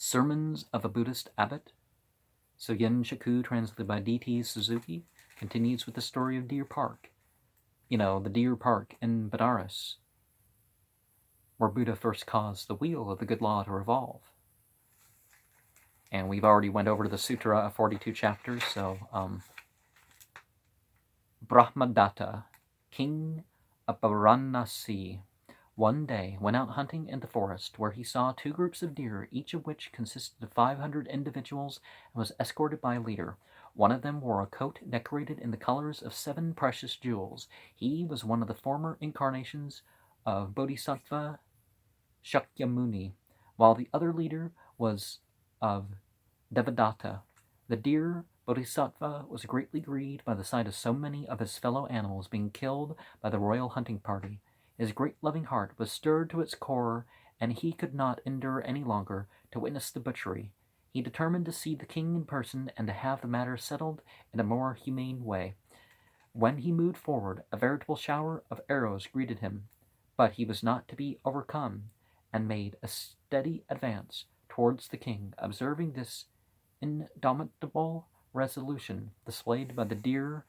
Sermons of a Buddhist Abbot. Soyen Shaku, translated by D.T. Suzuki, continues with the story of Deer Park. The Deer Park in Benares, where Buddha first caused the wheel of the good law to revolve. And we've already went over to the Sutra of 42 chapters, so Brahmadatta, king of Varanasi, one day went out hunting in the forest, where he saw two groups of deer, each of which consisted of 500 individuals and was escorted by a leader. One of them wore a coat decorated in the colors of 7 precious jewels. He was one of the former incarnations of Bodhisattva Shakyamuni, while the other leader was of Devadatta. The deer Bodhisattva was greatly grieved by the sight of so many of his fellow animals being killed by the royal hunting party. His great loving heart was stirred to its core, and he could not endure any longer to witness the butchery. He determined to see the king in person and to have the matter settled in a more humane way. When he moved forward, a veritable shower of arrows greeted him, but he was not to be overcome, and made a steady advance towards the king. Observing this indomitable resolution displayed by the deer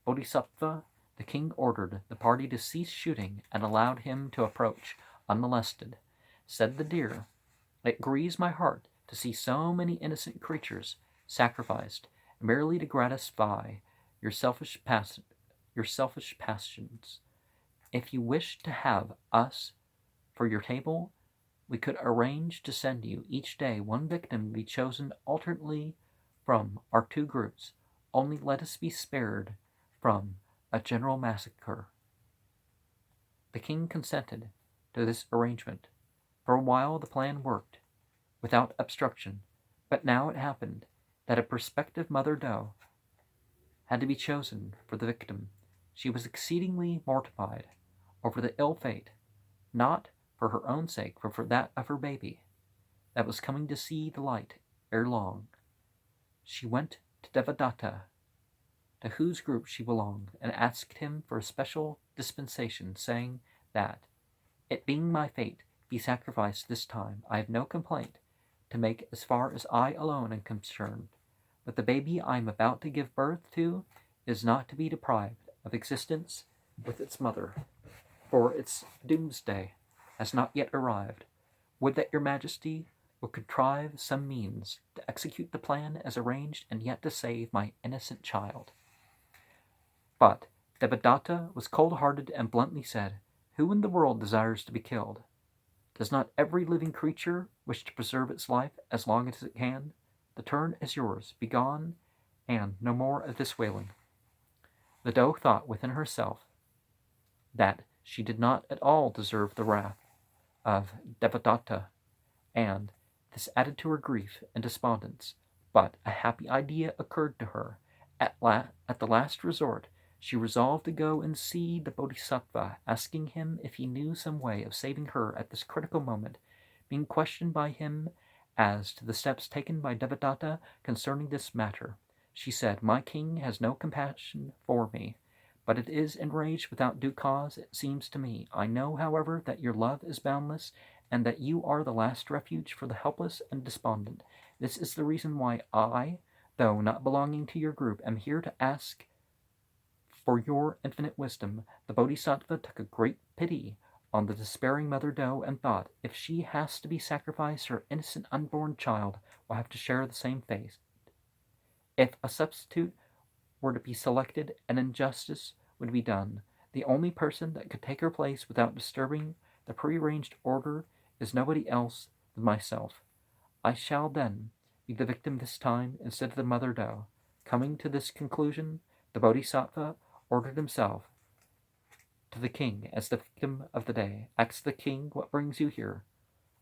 Bodhisattva, the king ordered the party to cease shooting and allowed him to approach unmolested. Said the deer, "It grieves my heart to see so many innocent creatures sacrificed merely to gratify your selfish passions. If you wish to have us for your table, we could arrange to send you each day one victim to be chosen alternately from our 2 groups. Only let us be spared from a general massacre." The king consented to this arrangement. For a while the plan worked without obstruction, but now it happened that a prospective mother doe had to be chosen for the victim. She was exceedingly mortified over the ill fate, not for her own sake, but for that of her baby that was coming to see the light ere long. She went to Devadatta, to whose group she belonged, and asked him for a special dispensation, saying that, "It being my fate to be sacrificed this time, I have no complaint to make as far as I alone am concerned, but the baby I am about to give birth to is not to be deprived of existence with its mother, for its doomsday has not yet arrived. Would that your majesty would contrive some means to execute the plan as arranged, and yet to save my innocent child." But Devadatta was cold-hearted and bluntly said, "Who in the world desires to be killed? Does not every living creature wish to preserve its life as long as it can? The turn is yours. Begone, and no more of this wailing." The doe thought within herself that she did not at all deserve the wrath of Devadatta, and this added to her grief and despondence. But a happy idea occurred to her. At the last resort, she resolved to go and see the Bodhisattva, asking him if he knew some way of saving her at this critical moment. Being questioned by him as to the steps taken by Devadatta concerning this matter, she said, "My king has no compassion for me, but it is enraged without due cause, it seems to me. I know, however, that your love is boundless, and that you are the last refuge for the helpless and despondent. This is the reason why I, though not belonging to your group, am here to ask for your infinite wisdom." The Bodhisattva took a great pity on the despairing mother doe, and thought, "If she has to be sacrificed, her innocent unborn child will have to share the same fate. If a substitute were to be selected, an injustice would be done. The only person that could take her place without disturbing the prearranged order is nobody else than myself. I shall then be the victim this time instead of the mother doe." Coming to this conclusion, the Bodhisattva ordered himself to the king as the victim of the day. "Ask the king what brings you here."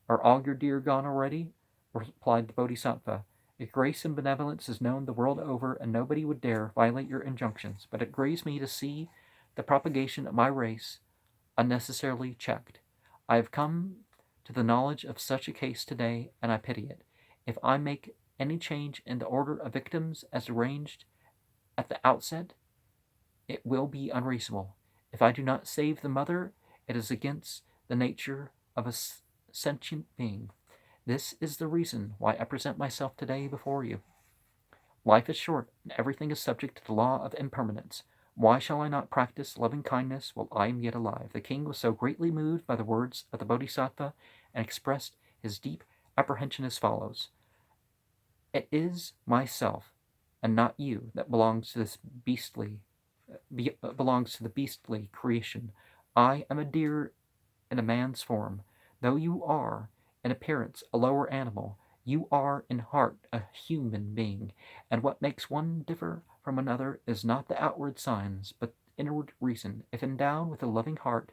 "Are all your deer gone already?" replied the Bodhisattva. "Your grace and benevolence is known the world over, and nobody would dare violate your injunctions, but it grieves me to see the propagation of my race unnecessarily checked. I have come to the knowledge of such a case today, and I pity it. If I make any change in the order of victims as arranged at the outset, it will be unreasonable. If I do not save the mother, it is against the nature of a sentient being. This is the reason why I present myself today before you. Life is short, and everything is subject to the law of impermanence. Why shall I not practice loving kindness while I am yet alive? The king was so greatly moved by the words of the Bodhisattva and expressed his deep apprehension as follows: It is myself, and not you, that belongs to the beastly creation. I am a deer in a man's form, though you are, in appearance, a lower animal. You are, in heart, a human being, and what makes one differ from another is not the outward signs, but inward reason. If endowed with a loving heart,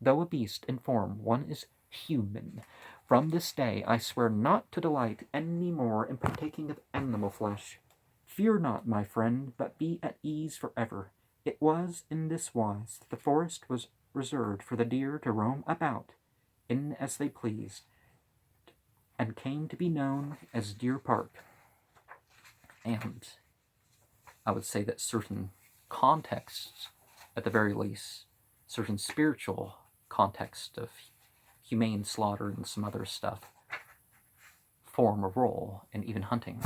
though a beast in form, one is human. From this day I swear not to delight any more in partaking of animal flesh. Fear not, my friend, but be at ease forever. It was in this wise that the forest was reserved for the deer to roam about in as they pleased, and came to be known as Deer Park. And I would say that certain contexts, at the very least, certain spiritual context of humane slaughter and some other stuff, form a role in even hunting.